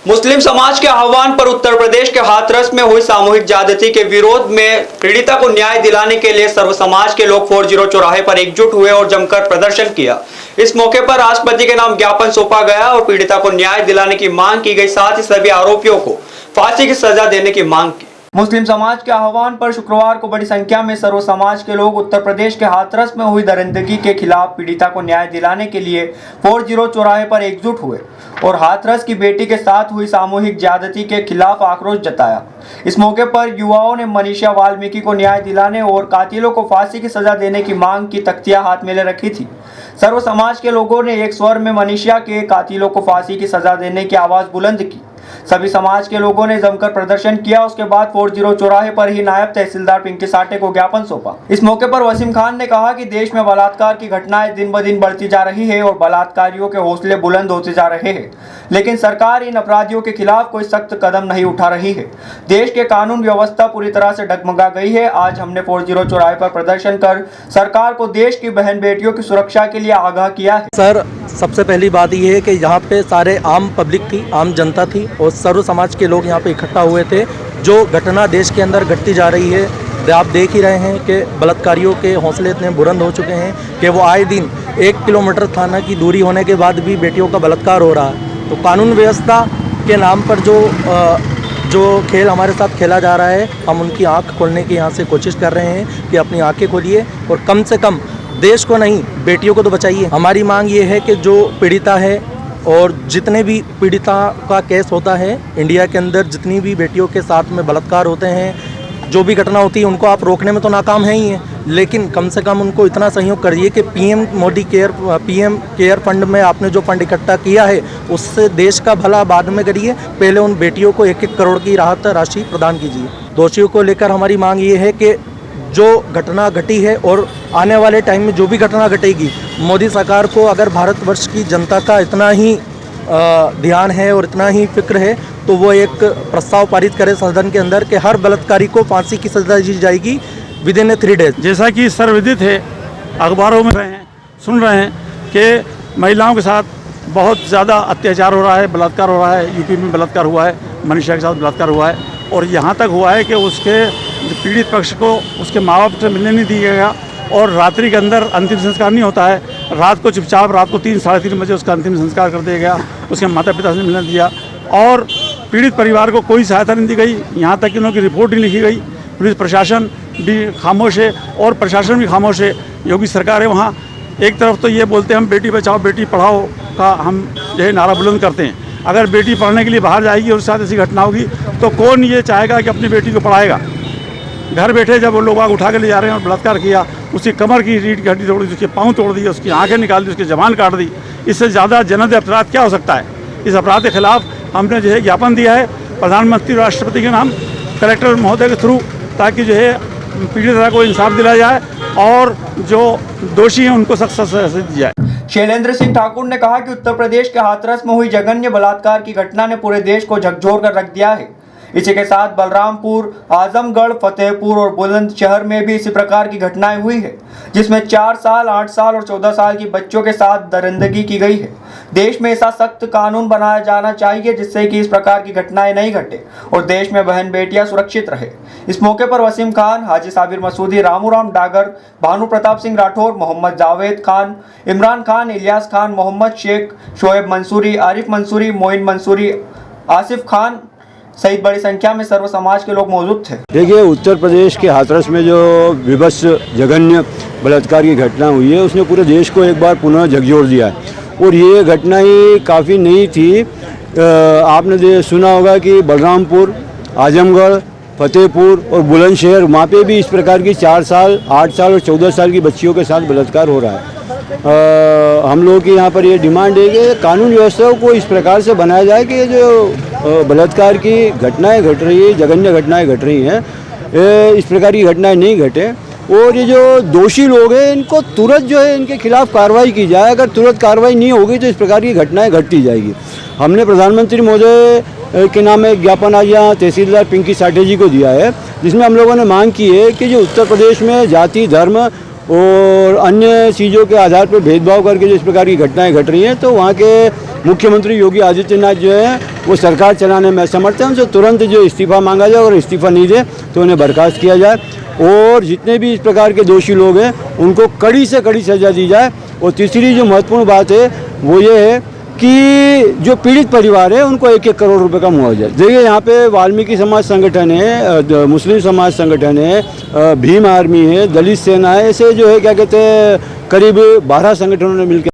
मुस्लिम समाज के आह्वान पर उत्तर प्रदेश के हाथरस में हुई सामूहिक ज्यादती के विरोध में पीड़िता को न्याय दिलाने के लिए सर्व समाज के लोग 40 चौराहे पर एकजुट हुए और जमकर प्रदर्शन किया। इस मौके पर राष्ट्रपति के नाम ज्ञापन सौंपा गया और पीड़िता को न्याय दिलाने की मांग की गई, साथ ही सभी आरोपियों को फांसी की सजा देने की मांग की। मुस्लिम समाज के आह्वान पर शुक्रवार को बड़ी संख्या में सर्व समाज के लोग उत्तर प्रदेश के हाथरस में हुई दरिंदगी के खिलाफ पीड़िता को न्याय दिलाने के लिए 40 चौराहे पर एकजुट हुए और हाथरस की बेटी के साथ हुई सामूहिक ज्यादती के खिलाफ आक्रोश जताया। इस मौके पर युवाओं ने मनीषा वाल्मीकि को न्याय दिलाने और कातिलों को फांसी की सजा देने की मांग की तख्तियां हाथ में ले रखी थी। सर्व समाज के लोगों ने एक स्वर में मनीषा के कातिलों को फांसी की सजा देने की आवाज बुलंद की। सभी समाज के लोगों ने जमकर प्रदर्शन किया। उसके बाद 40 चौराहे पर ही नायब तहसीलदार पिंकी साठे को ज्ञापन सौंपा। इस मौके पर वसीम खान ने कहा कि देश में बलात्कार की घटनाएं दिन ब दिन बढ़ती जा रही है और बलात्कारियों के हौसले बुलंद होते जा रहे हैं, लेकिन सरकार इन अपराधियों के खिलाफ कोई सख्त कदम नहीं उठा रही है। देश के कानून व्यवस्था पूरी तरह से डगमगा गई है। आज हमने 40 चौराहे पर प्रदर्शन कर सरकार को देश की बहन बेटियों की सुरक्षा के लिए आगाह किया है। सर, सबसे पहली बात यह है कि यहाँ पे सारे आम पब्लिक थी, आम जनता थी और सर्व समाज के लोग यहाँ पे इकट्ठा हुए थे। जो घटना देश के अंदर घटती जा रही है, आप देख ही रहे हैं कि बलात्कारियों के हौसले इतने बुलंद हो चुके हैं कि वो आए दिन 1 किलोमीटर थाना की दूरी होने के बाद भी बेटियों का बलात्कार हो रहा है। तो कानून व्यवस्था के नाम पर जो खेल हमारे साथ खेला जा रहा है, हम उनकी आंख खोलने की यहाँ से कोशिश कर रहे हैं कि अपनी आंखें खोलिए और कम से कम देश को नहीं, बेटियों को तो बचाइए। हमारी मांग ये है कि जो पीड़िता है और जितने भी पीड़िता का केस होता है इंडिया के अंदर, जितनी भी बेटियों के साथ में बलात्कार होते हैं, जो भी घटना होती है, उनको आप रोकने में तो नाकाम है ही हैं, लेकिन कम से कम उनको इतना सहयोग करिए कि पीएम केयर फंड में आपने जो फंड इकट्ठा किया है उससे देश का भला बाद में करिए। पहले उन बेटियों को 1-1 करोड़ की राहत राशि प्रदान कीजिए। दोषियों को लेकर हमारी मांग ये है कि जो घटना घटी है और आने वाले टाइम में जो भी घटना घटेगी, मोदी सरकार को अगर भारतवर्ष की जनता का इतना ही ध्यान है और इतना ही फिक्र है तो वो एक प्रस्ताव पारित करे सदन के अंदर कि हर बलात्कारी को फांसी की सजा दी जाएगी विदिन 3 डेज। जैसा कि सर्वविदित है, अखबारों में सुन रहे हैं कि महिलाओं के साथ बहुत ज़्यादा अत्याचार हो रहा है, बलात्कार हो रहा है। यूपी में बलात्कार हुआ है, मनीषा के साथ बलात्कार हुआ है और यहाँ तक हुआ है कि उसके पीड़ित पक्ष को उसके माँ बाप से मिलने नहीं दिया गया और रात्रि के अंदर अंतिम संस्कार नहीं होता है। रात को चुपचाप रात को 3-3:30 बजे उसका अंतिम संस्कार कर दिया गया, उसके माता पिता से मिलने दिया और पीड़ित परिवार को कोई सहायता नहीं दी गई। यहाँ तक कि उनकी रिपोर्ट नहीं लिखी गई। पुलिस प्रशासन भी खामोश है और प्रशासन भी खामोश है। योगी सरकार है वहाँ। एक तरफ तो ये बोलते हैं हम बेटी बचाओ बेटी पढ़ाओ का हम जो है नारा बुलंद करते हैं। अगर बेटी पढ़ने के लिए बाहर जाएगी और उसके साथ ऐसी घटना होगी तो कौन ये चाहेगा कि अपनी बेटी को पढ़ाएगा। घर बैठे जब वो लोग आग उठा के ले जा रहे हैं और बलात्कार किया, उसकी कमर की रीढ़ की हड्डी तोड़ दी, उसके पाँव तोड़ दिए, उसकी आंखें निकाल दी, उसकी जबान काट दी, इससे ज़्यादा जनद अपराध क्या हो सकता है। इस अपराध के खिलाफ हमने जो है ज्ञापन दिया है प्रधानमंत्री राष्ट्रपति के नाम, कलेक्टर महोदय के थ्रू, ताकि जो है पीड़िता को इंसाफ दिलाया जाए और जो दोषी हैं उनको सख्त सजा दी जाए। शैलेंद्र सिंह ठाकुर ने कहा कि उत्तर प्रदेश के हाथरस में हुई जघन्य बलात्कार की घटना ने पूरे देश को झकझोर कर रख दिया है। इसी के साथ बलरामपुर, आजमगढ़, फतेहपुर और बुलंदशहर में भी इसी प्रकार की घटनाएं हुई है, जिसमें 4 साल, 8 साल और 14 साल की बच्चों के साथ दरिंदगी की गई है। देश में ऐसा सख्त कानून बनाया जाना चाहिए जिससे कि इस प्रकार की घटनाएं नहीं घटे और देश में बहन बेटियां सुरक्षित रहे। इस मौके पर वसीम खान, हाजी साबिर मसूदी, रामूराम डागर, भानु प्रताप सिंह राठौर, मोहम्मद जावेद खान, इमरान खान, इलियास खान, मोहम्मद शेख, शोएब मंसूरी, आरिफ मंसूरी, मोइन मंसूरी, आसिफ खान सहित बड़ी संख्या में सर्व समाज के लोग मौजूद थे। देखिए, उत्तर प्रदेश के हाथरस में जो विभत्स जघन्य बलात्कार की घटना हुई है उसने पूरे देश को एक बार पुनः झकझोर दिया है और ये घटना ही काफ़ी नई थी। आपने सुना होगा कि बलरामपुर, आजमगढ़, फतेहपुर और बुलंदशहर, वहाँ पे भी इस प्रकार की 4 साल, 8 साल और 14 साल की बच्चियों के साथ बलात्कार हो रहा है। हम लोगों की यहाँ पर ये डिमांड है कि कानून व्यवस्था को इस प्रकार से बनाया जाए कि जो बलात्कार की घटनाएं घट रही है, जघन्य घटनाएं घट रही हैं, इस प्रकार की घटनाएं नहीं घटे और ये जो दोषी लोग हैं इनको तुरंत जो है इनके खिलाफ कार्रवाई की जाए। अगर तुरंत कार्रवाई नहीं होगी तो इस प्रकार की घटनाएं घटती जाएगी। हमने प्रधानमंत्री महोदय के नाम एक ज्ञापन आज यहाँ तहसीलदार पिंकी साठे जी को दिया है, जिसमें हम लोगों ने मांग की है कि जो उत्तर प्रदेश में जाति, धर्म और अन्य चीज़ों के आधार पर भेदभाव करके जो इस प्रकार की घटनाएं घट रही हैं तो वहाँ के मुख्यमंत्री योगी आदित्यनाथ जो है वो सरकार चलाने में असमर्थ है, उनसे तुरंत जो इस्तीफा मांगा जाए और इस्तीफा नहीं दे तो उन्हें बर्खास्त किया जाए और जितने भी इस प्रकार के दोषी लोग हैं उनको कड़ी से कड़ी सज़ा दी जाए। और तीसरी जो महत्वपूर्ण बात है वो ये है कि जो पीड़ित परिवार है उनको 1-1 करोड़ रुपए का मुआवजा। देखिए यहाँ पे वाल्मीकि समाज संगठन है, मुस्लिम समाज संगठन है, भीम आर्मी है, दलित सेना है, ऐसे जो है क्या कहते हैं करीब 12 संगठनों ने मिलकर